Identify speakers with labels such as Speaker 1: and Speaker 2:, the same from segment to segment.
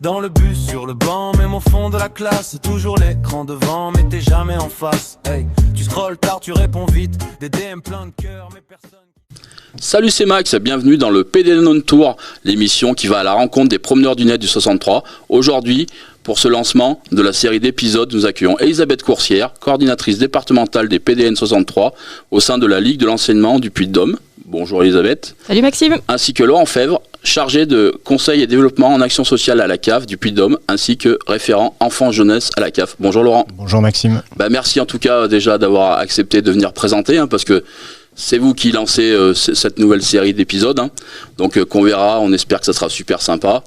Speaker 1: Dans le bus, sur le banc, même au fond de la classe, toujours l'écran devant, mais t'es jamais en face. Hey, tu scrolles tard, tu réponds vite, des DM plein de cœur, mais personne...
Speaker 2: Salut, c'est Max, bienvenue dans le PDN On Tour, l'émission qui va à la rencontre des promeneurs du net du 63. Aujourd'hui, pour ce lancement de la série d'épisodes, nous accueillons Elisabeth Coursière, coordinatrice départementale des PDN 63 au sein de la Ligue de l'enseignement du Puy-de-Dôme. Bonjour Elisabeth.
Speaker 3: Salut Maxime.
Speaker 2: Ainsi que Laurent Fèvre, chargé de conseil et développement en action sociale à la CAF du Puy-de-Dôme, ainsi que référent enfants-jeunesse à la CAF. Bonjour Laurent.
Speaker 4: Bonjour Maxime.
Speaker 2: Merci en tout cas déjà d'avoir accepté de venir présenter, parce que c'est vous qui lancez cette nouvelle série d'épisodes, donc qu'on verra, on espère que ça sera super sympa.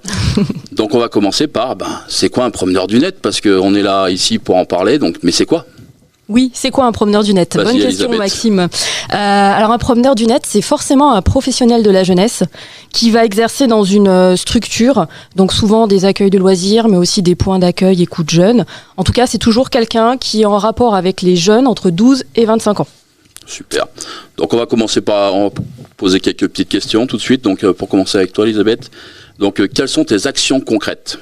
Speaker 2: Donc on va commencer par, c'est quoi un promeneur du net? Parce qu'on est là ici pour en parler, donc, mais c'est quoi?
Speaker 3: Oui, c'est quoi un promeneur du net?
Speaker 2: Vas-y,
Speaker 3: Bonne question
Speaker 2: Elisabeth.
Speaker 3: Maxime. Alors un promeneur du net, c'est forcément un professionnel de la jeunesse qui va exercer dans une structure, donc souvent des accueils de loisirs, mais aussi des points d'accueil et coups de jeunes. En tout cas, c'est toujours quelqu'un qui est en rapport avec les jeunes entre 12 et 25 ans.
Speaker 2: Super. Donc on va commencer par poser quelques petites questions tout de suite. Donc pour commencer avec toi Elisabeth, donc quelles sont tes actions concrètes?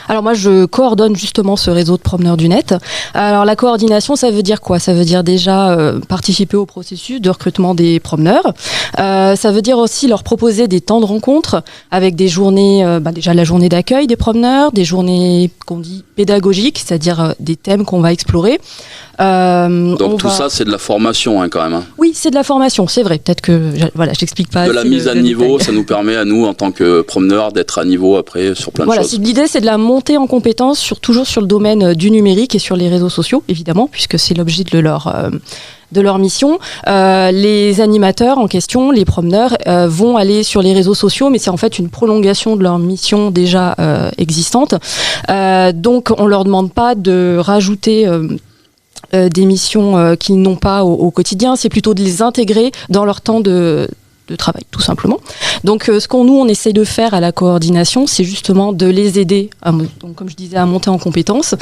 Speaker 3: Alors moi, je coordonne justement ce réseau de promeneurs du net. Alors la coordination, ça veut dire quoi? Ça veut dire déjà participer au processus de recrutement des promeneurs. Ça veut dire aussi leur proposer des temps de rencontre avec des journées, déjà la journée d'accueil des promeneurs, des journées qu'on dit pédagogiques, c'est-à-dire des thèmes qu'on va explorer.
Speaker 2: Donc tout ça, c'est de la formation quand même.
Speaker 3: Oui, c'est de la formation, c'est vrai. Peut-être que je t'explique pas.
Speaker 2: De la mise à niveau, ça nous permet à nous, en tant que promeneurs, d'être à niveau après sur plein de choses.
Speaker 3: L'idée, c'est de la montée en compétences, toujours sur le domaine du numérique et sur les réseaux sociaux, évidemment, puisque c'est l'objet de leur mission. Les animateurs en question, les promeneurs, vont aller sur les réseaux sociaux, mais c'est en fait une prolongation de leur mission déjà existante. Donc, on leur demande pas de rajouter des missions qu'ils n'ont pas au quotidien, c'est plutôt de les intégrer dans leur temps de travail, tout simplement. Donc, on essaie de faire à la coordination, c'est justement de les aider, donc, comme je disais, à monter en compétences,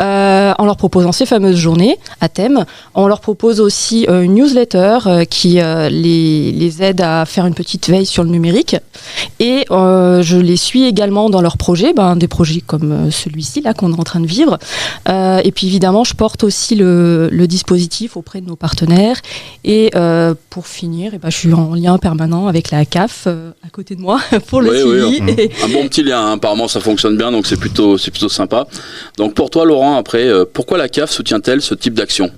Speaker 3: en leur proposant ces fameuses journées à thème. On leur propose aussi une newsletter qui les aide à faire une petite veille sur le numérique. Et je les suis également dans leurs projets, des projets comme celui-ci là qu'on est en train de vivre. Et puis évidemment, je porte aussi le dispositif auprès de nos partenaires. Et pour finir, je suis en lien permanent avec la CAF à côté de moi pour le suivi.
Speaker 2: Oui. Un bon petit lien, apparemment ça fonctionne bien, donc c'est plutôt sympa. Donc pour toi Laurent, après, pourquoi la CAF soutient-elle ce type d'action?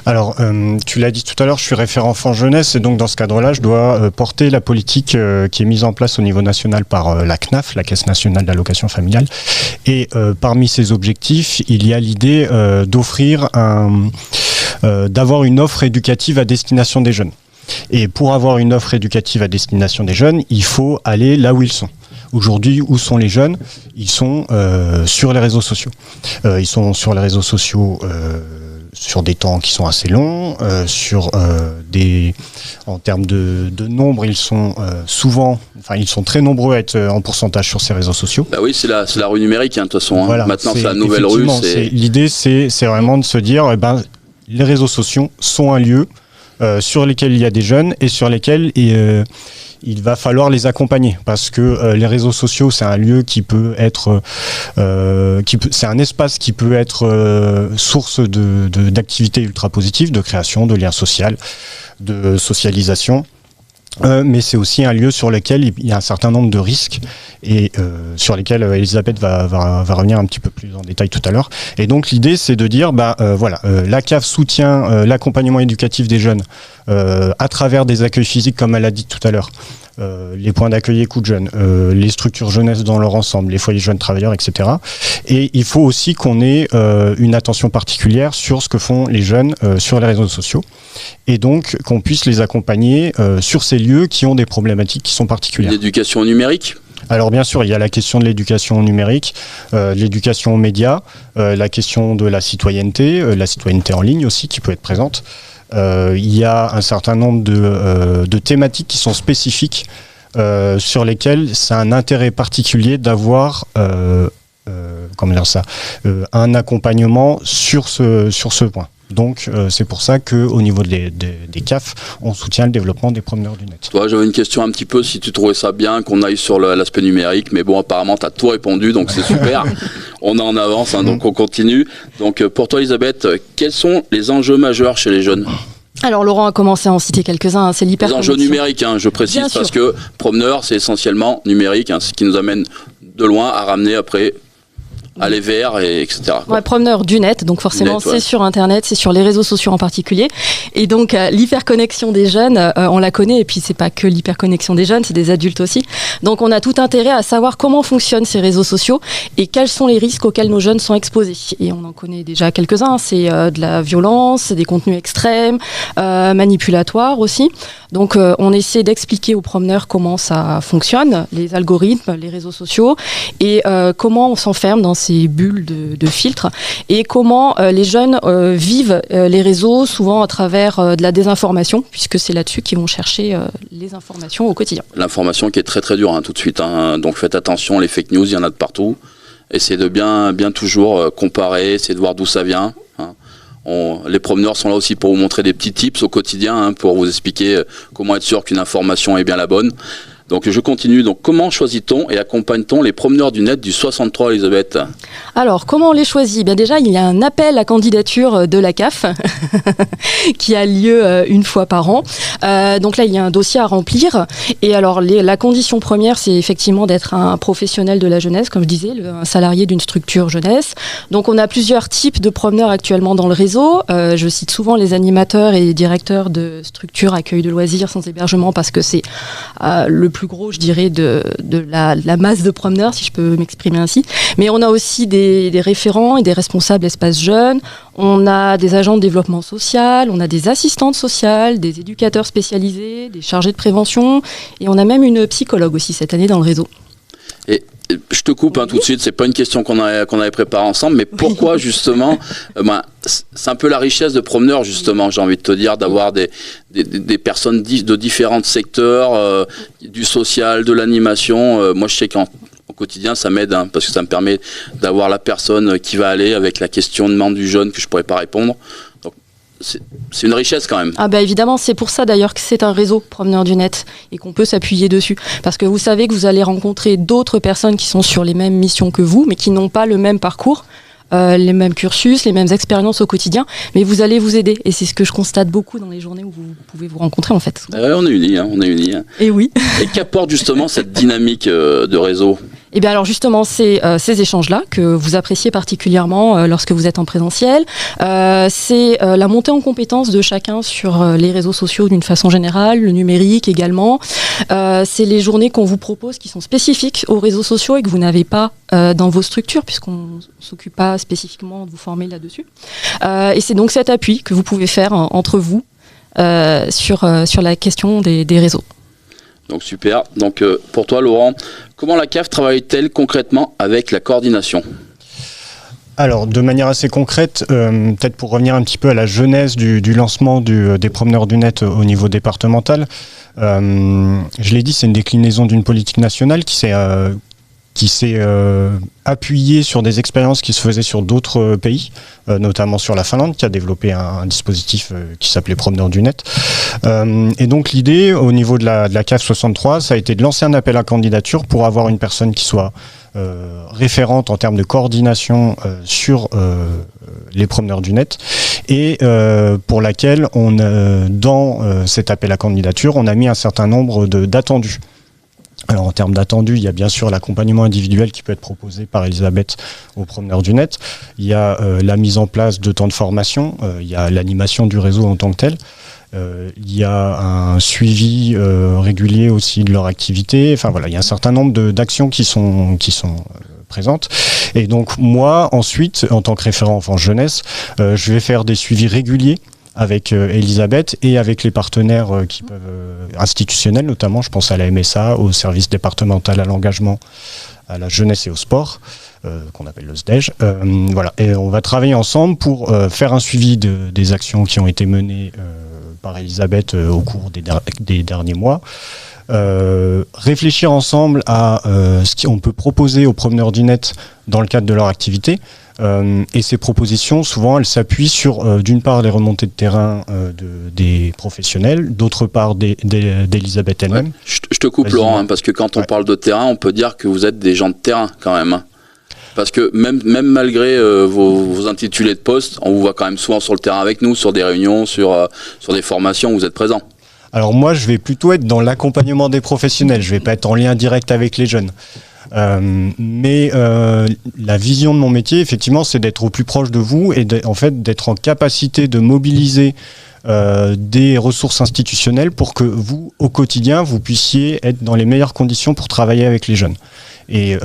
Speaker 4: Alors, tu l'as dit tout à l'heure, je suis référent enfant jeunesse et donc dans ce cadre-là, je dois porter la politique qui est mise en place au niveau national par la CNAF, la Caisse nationale d'allocation familiale. Et parmi ces objectifs, il y a l'idée d'offrir d'avoir une offre éducative à destination des jeunes. Et pour avoir une offre éducative à destination des jeunes, il faut aller là où ils sont. Aujourd'hui, où sont les jeunes? Ils sont sur les réseaux sociaux. Ils sont sur les réseaux sociaux sur des temps qui sont assez longs, en termes de nombre, ils sont ils sont très nombreux à être en pourcentage sur ces réseaux sociaux.
Speaker 2: Oui, c'est la rue numérique, de toute façon.
Speaker 4: Voilà,
Speaker 2: maintenant, c'est la nouvelle rue.
Speaker 4: L'idée, c'est vraiment de se dire, les réseaux sociaux sont un lieu sur lesquels il y a des jeunes et sur lesquels il va falloir les accompagner, parce que les réseaux sociaux, c'est un lieu qui peut être c'est un espace qui peut être source d'activités ultra positives, de création, de liens sociaux, de socialisation. Mais c'est aussi un lieu sur lequel il y a un certain nombre de risques et sur lesquels Elisabeth va revenir un petit peu plus en détail tout à l'heure. Et donc l'idée, c'est de dire, la CAF soutient l'accompagnement éducatif des jeunes à travers des accueils physiques, comme elle a dit tout à l'heure. Les points d'accueil et coups de jeunes, les structures jeunesse dans leur ensemble, les foyers jeunes travailleurs, etc. Et il faut aussi qu'on ait une attention particulière sur ce que font les jeunes sur les réseaux sociaux, et donc qu'on puisse les accompagner sur ces lieux qui ont des problématiques qui sont particulières.
Speaker 2: L'éducation numérique?
Speaker 4: Alors bien sûr, il y a la question de l'éducation numérique, l'éducation aux médias, la question de la citoyenneté en ligne aussi qui peut être présente. Il y a un certain nombre de thématiques qui sont spécifiques sur lesquelles c'est un intérêt particulier d'avoir un accompagnement sur ce point. Donc c'est pour ça qu'au niveau des CAF, on soutient le développement des promeneurs du net.
Speaker 2: Toi, j'avais une question un petit peu si tu trouvais ça bien qu'on aille sur l'aspect numérique, mais bon, apparemment, tu as tout répondu, donc c'est super. On est en avance, donc on continue. Donc pour toi, Elisabeth, quels sont les enjeux majeurs chez les jeunes ?
Speaker 3: Alors Laurent a commencé à en citer quelques-uns, c'est
Speaker 2: Les
Speaker 3: l'hyperconnexion.
Speaker 2: enjeux numériques, je précise,
Speaker 3: Bien
Speaker 2: parce
Speaker 3: sûr.
Speaker 2: que promeneur, c'est essentiellement numérique, ce qui nous amène de loin à ramener après aller vers, etc. quoi.
Speaker 3: Ouais, promeneur du net, donc forcément
Speaker 2: Net, ouais.
Speaker 3: c'est sur Internet, c'est sur les réseaux sociaux en particulier. Et donc l'hyperconnexion des jeunes, on la connaît, et puis c'est pas que l'hyperconnexion des jeunes, c'est des adultes aussi. Donc on a tout intérêt à savoir comment fonctionnent ces réseaux sociaux et quels sont les risques auxquels nos jeunes sont exposés. Et on en connaît déjà quelques-uns, c'est de la violence, des contenus extrêmes, manipulatoires aussi. Donc on essaie d'expliquer aux promeneurs comment ça fonctionne, les algorithmes, les réseaux sociaux, et comment on s'enferme dans ces bulles de filtres, et comment les jeunes vivent les réseaux, souvent à travers de la désinformation, puisque c'est là-dessus qu'ils vont chercher les informations au quotidien.
Speaker 2: L'information qui est très très dure tout de suite, donc faites attention, les fake news, il y en a de partout. Essayez de bien toujours comparer, essayez de voir d'où ça vient. Les promeneurs sont là aussi pour vous montrer des petits tips au quotidien, pour vous expliquer comment être sûr qu'une information est bien la bonne. Donc je continue. Donc comment choisit-on et accompagne-t-on les promeneurs du net du 63, Elisabeth ?
Speaker 3: Alors, comment on les choisit ? Bien déjà, il y a un appel à candidature de la CAF qui a lieu une fois par an. Donc là, il y a un dossier à remplir. Et alors, la condition première, c'est effectivement d'être un professionnel de la jeunesse, comme je disais, un salarié d'une structure jeunesse. Donc on a plusieurs types de promeneurs actuellement dans le réseau. Je cite souvent les animateurs et directeurs de structures accueil de loisirs sans hébergement, parce que c'est le plus gros, je dirais, de la masse de promeneurs, si je peux m'exprimer ainsi. Mais on a aussi des référents et des responsables espaces jeunes. On a des agents de développement social, on a des assistantes sociales, des éducateurs spécialisés, des chargés de prévention, et on a même une psychologue aussi cette année dans le réseau.
Speaker 2: Et je te coupe tout de suite, c'est pas une question qu'on avait préparée ensemble, mais pourquoi justement, c'est un peu la richesse de promeneurs justement, j'ai envie de te dire, d'avoir des personnes de différents secteurs, du social, de l'animation. Moi je sais qu'au quotidien ça m'aide, parce que ça me permet d'avoir la personne qui va aller avec la question demande du jeune que je pourrais pas répondre. Donc c'est une richesse quand même.
Speaker 3: Ah bah évidemment, c'est pour ça d'ailleurs que c'est un réseau promeneur du net et qu'on peut s'appuyer dessus. Parce que vous savez que vous allez rencontrer d'autres personnes qui sont sur les mêmes missions que vous, mais qui n'ont pas le même parcours, les mêmes cursus, les mêmes expériences au quotidien, mais vous allez vous aider. Et c'est ce que je constate beaucoup dans les journées où vous pouvez vous rencontrer en fait.
Speaker 2: On est unis.
Speaker 3: Et oui.
Speaker 2: Et qu'apporte justement cette dynamique de réseau ?
Speaker 3: Et bien alors justement, c'est ces échanges-là que vous appréciez particulièrement lorsque vous êtes en présentiel. C'est la montée en compétence de chacun sur les réseaux sociaux d'une façon générale, le numérique également. C'est les journées qu'on vous propose qui sont spécifiques aux réseaux sociaux et que vous n'avez pas dans vos structures, puisqu'on ne s'occupe pas spécifiquement de vous former là-dessus. Et c'est donc cet appui que vous pouvez faire entre vous sur la question des réseaux.
Speaker 2: Donc super. Donc pour toi Laurent, comment la CAF travaille-t-elle concrètement avec la coordination ?
Speaker 4: Alors, de manière assez concrète, peut-être pour revenir un petit peu à la genèse du lancement des promeneurs du net au niveau départemental, je l'ai dit, c'est une déclinaison d'une politique nationale qui s'est appuyée sur des expériences qui se faisaient sur d'autres pays, notamment sur la Finlande, qui a développé un dispositif qui s'appelait Promeneurs du net. Et donc l'idée, au niveau de la CAF 63, ça a été de lancer un appel à candidature pour avoir une personne qui soit référente en termes de coordination sur les promeneurs du net, et pour laquelle dans cet appel à candidature, on a mis un certain nombre d'attendus. Alors en termes d'attendus, il y a bien sûr l'accompagnement individuel qui peut être proposé par Elisabeth aux promeneurs du net. Il y a la mise en place de temps de formation, il y a l'animation du réseau en tant que tel. Il y a un suivi régulier aussi de leur activité. Enfin voilà, il y a un certain nombre d'actions qui sont présentes. Et donc moi, ensuite, en tant que référent enfance jeunesse, je vais faire des suivis réguliers avec Elisabeth et avec les partenaires qui peuvent institutionnels, notamment, je pense à la MSA, au service départemental à l'engagement, à la jeunesse et au sport, qu'on appelle le SDEJ. Voilà. Et on va travailler ensemble pour faire un suivi des actions qui ont été menées par Elisabeth au cours des derniers mois. Réfléchir ensemble à ce qu'on peut proposer aux promeneurs du net dans le cadre de leur activité. Et ces propositions, souvent, elles s'appuient sur, d'une part, les remontées de terrain des professionnels, d'autre part, d'Elisabeth elle-même.
Speaker 2: Ouais. Je te coupe, Laurent, parce que quand on parle de terrain, on peut dire que vous êtes des gens de terrain quand même. Hein. Parce que même malgré vos intitulés de poste, on vous voit quand même souvent sur le terrain avec nous, sur des réunions, sur des formations où vous êtes présents.
Speaker 4: Alors moi, je vais plutôt être dans l'accompagnement des professionnels. Je vais pas être en lien direct avec les jeunes. Mais la vision de mon métier, effectivement, c'est d'être au plus proche de vous et d'être en capacité de mobiliser des ressources institutionnelles pour que vous, au quotidien, vous puissiez être dans les meilleures conditions pour travailler avec les jeunes. Et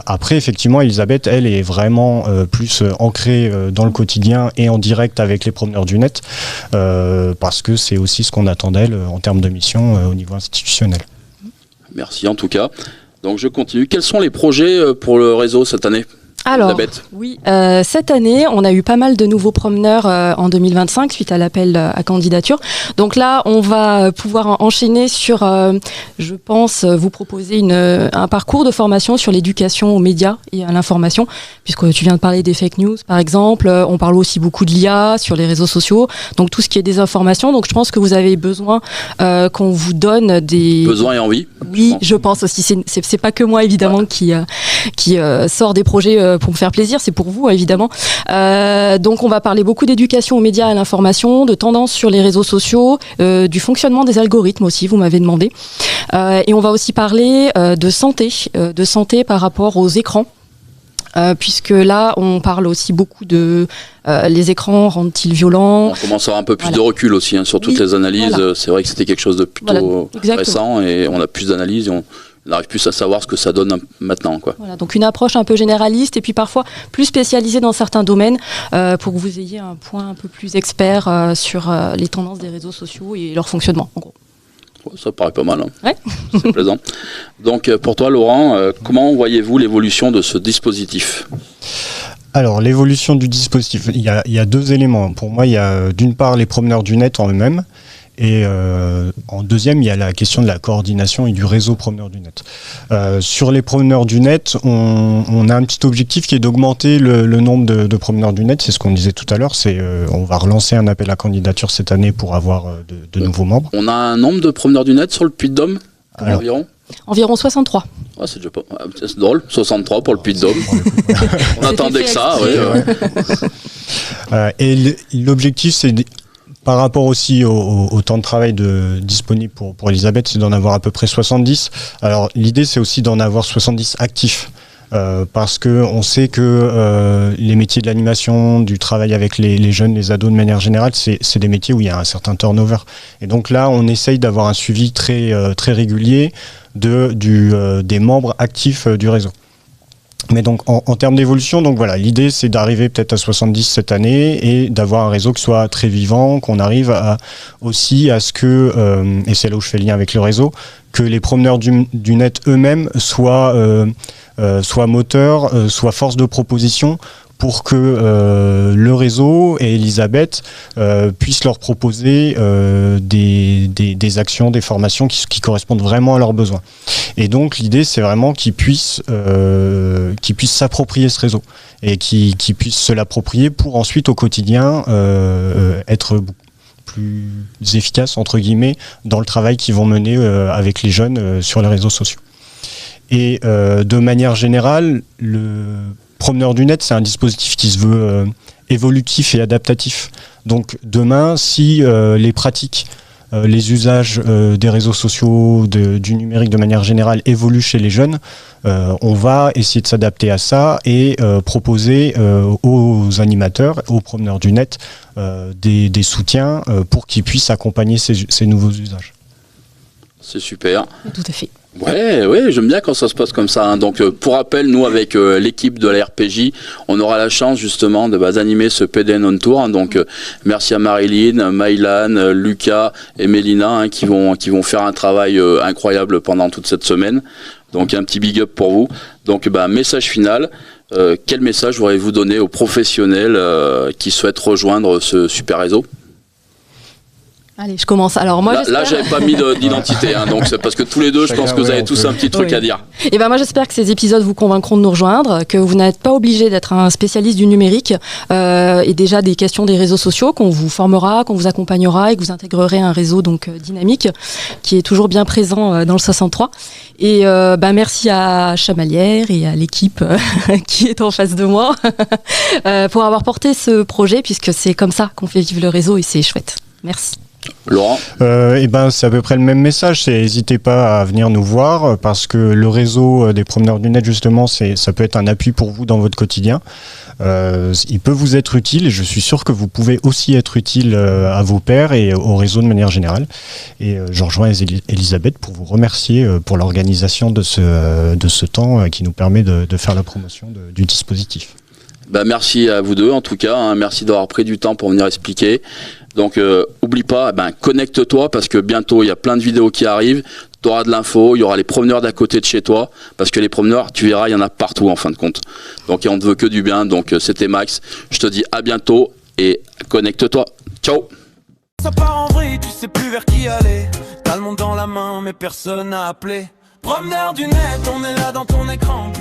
Speaker 4: après, effectivement, Elisabeth, elle, est vraiment plus ancrée dans le quotidien et en direct avec les promeneurs du net, parce que c'est aussi ce qu'on attend d'elle en termes de mission au niveau institutionnel.
Speaker 2: Merci en tout cas. Donc je continue. Quels sont les projets pour le réseau cette année ?
Speaker 3: Alors,
Speaker 2: Elisabeth.
Speaker 3: oui, cette année, on a eu pas mal de nouveaux promeneurs en 2025 suite à l'appel à candidature. Donc là, on va pouvoir enchaîner sur, je pense, vous proposer un parcours de formation sur l'éducation aux médias et à l'information, puisque tu viens de parler des fake news, par exemple. On parle aussi beaucoup de l'IA sur les réseaux sociaux, donc tout ce qui est désinformation. Donc je pense que vous avez besoin qu'on vous donne des...
Speaker 2: Besoin et envie.
Speaker 3: Oui, je pense aussi. C'est pas que moi, évidemment, qui sort des projets pour me faire plaisir, c'est pour vous, évidemment. Donc, on va parler beaucoup d'éducation aux médias et à l'information, de tendances sur les réseaux sociaux, du fonctionnement des algorithmes aussi, vous m'avez demandé. Et on va aussi parler de santé par rapport aux écrans. Puisque là, on parle aussi beaucoup de les écrans rendent-ils violents.
Speaker 2: On commence à avoir un peu plus de recul aussi sur toutes les analyses. Voilà. C'est vrai que c'était quelque chose de plutôt récent et on a plus d'analyses et on arrive plus à savoir ce que ça donne maintenant, quoi.
Speaker 3: Voilà, donc une approche un peu généraliste et puis parfois plus spécialisée dans certains domaines pour que vous ayez un point un peu plus expert sur les tendances des réseaux sociaux et leur fonctionnement, en gros.
Speaker 2: Ça paraît pas mal. Hein.
Speaker 3: Ouais.
Speaker 2: C'est plaisant. Donc pour toi, Laurent, comment voyez-vous l'évolution de ce dispositif ?
Speaker 4: Alors, l'évolution du dispositif, il y a deux éléments. Pour moi, il y a d'une part les promeneurs du net en eux-mêmes, et en deuxième, il y a la question de la coordination et du réseau promeneurs du net. Sur les promeneurs du net, on a un petit objectif qui est d'augmenter le nombre de promeneurs du net. C'est ce qu'on disait tout à l'heure. On va relancer un appel à candidature cette année pour avoir de nouveaux membres.
Speaker 2: On a un nombre de promeneurs du net sur le Puy-de-Dôme
Speaker 3: Environ 63.
Speaker 2: Ah, c'est déjà pas... C'est drôle, 63 pour le Puy-de-Dôme. On attendait que ça, oui.
Speaker 4: Et l'objectif, c'est... Par rapport aussi au temps de travail disponible pour Elisabeth, c'est d'en avoir à peu près 70. Alors l'idée, c'est aussi d'en avoir 70 actifs. Parce que on sait que les métiers de l'animation, du travail avec les jeunes, les ados de manière générale, c'est des métiers où il y a un certain turnover. Et donc là, on essaye d'avoir un suivi très régulier des membres actifs du réseau. Mais donc en termes d'évolution, donc voilà, l'idée c'est d'arriver peut-être à 70 cette année et d'avoir un réseau qui soit très vivant, qu'on arrive aussi à ce que, et c'est là où je fais le lien avec le réseau, que les promeneurs du net eux-mêmes soient moteurs, soient force de proposition pour que le réseau et Elisabeth puissent leur proposer des actions, des formations qui correspondent vraiment à leurs besoins. Et donc l'idée, c'est vraiment qu'ils puissent s'approprier ce réseau et qu'ils puissent se l'approprier pour ensuite au quotidien être plus efficaces entre guillemets dans le travail qu'ils vont mener avec les jeunes sur les réseaux sociaux. Et de manière générale, le promeneur du net, c'est un dispositif qui se veut évolutif et adaptatif. Donc demain, si les pratiques, les usages des réseaux sociaux, du numérique de manière générale évoluent chez les jeunes, on va essayer de s'adapter à ça et proposer aux animateurs, aux promeneurs du net, des soutiens pour qu'ils puissent accompagner ces nouveaux usages.
Speaker 2: C'est super.
Speaker 3: Tout à fait.
Speaker 2: Ouais, j'aime bien quand ça se passe comme ça. Hein. Donc, pour rappel, nous, avec l'équipe de la RPJ, on aura la chance justement d'animer ce PDN on Tour. Hein. Donc, merci à Marilyn, Maïlan, Lucas et Mélina qui vont faire un travail incroyable pendant toute cette semaine. Donc, un petit big up pour vous. Donc, message final. Quel message voudriez-vous donner aux professionnels qui souhaitent rejoindre ce super réseau ?
Speaker 3: Allez, je commence. Alors moi,
Speaker 2: là j'avais pas mis d'identité, hein, donc c'est parce que tous les deux, je pense que vous avez tous un petit truc à dire.
Speaker 3: Et ben moi, j'espère que ces épisodes vous convaincront de nous rejoindre, que vous n'êtes pas obligé d'être un spécialiste du numérique et déjà des questions des réseaux sociaux, qu'on vous formera, qu'on vous accompagnera et que vous intégrerez un réseau donc dynamique qui est toujours bien présent dans le 63. Et merci à Chamalières et à l'équipe qui est en face de moi pour avoir porté ce projet, puisque c'est comme ça qu'on fait vivre le réseau et c'est chouette. Merci.
Speaker 2: Laurent?
Speaker 4: C'est à peu près le même message. N'hésitez pas à venir nous voir parce que le réseau des promeneurs du net, justement, ça peut être un appui pour vous dans votre quotidien. Il peut vous être utile et je suis sûr que vous pouvez aussi être utile à vos pairs et au réseau de manière générale. Et je rejoins Elisabeth pour vous remercier pour l'organisation de ce temps qui nous permet de faire la promotion du dispositif.
Speaker 2: Merci à vous deux en tout cas, hein. Merci d'avoir pris du temps pour venir expliquer. Donc oublie pas, connecte-toi parce que bientôt il y a plein de vidéos qui arrivent, tu auras de l'info, il y aura les promeneurs d'à côté de chez toi, parce que les promeneurs, tu verras, il y en a partout en fin de compte. Donc on ne veut que du bien, donc c'était Max, je te dis à bientôt et connecte-toi. Ciao.
Speaker 1: Ça part en vrille, tu sais plus vers qui aller. T'as le monde dans la main mais personne n'a appelé. Promeneur du net, on est là dans ton écran.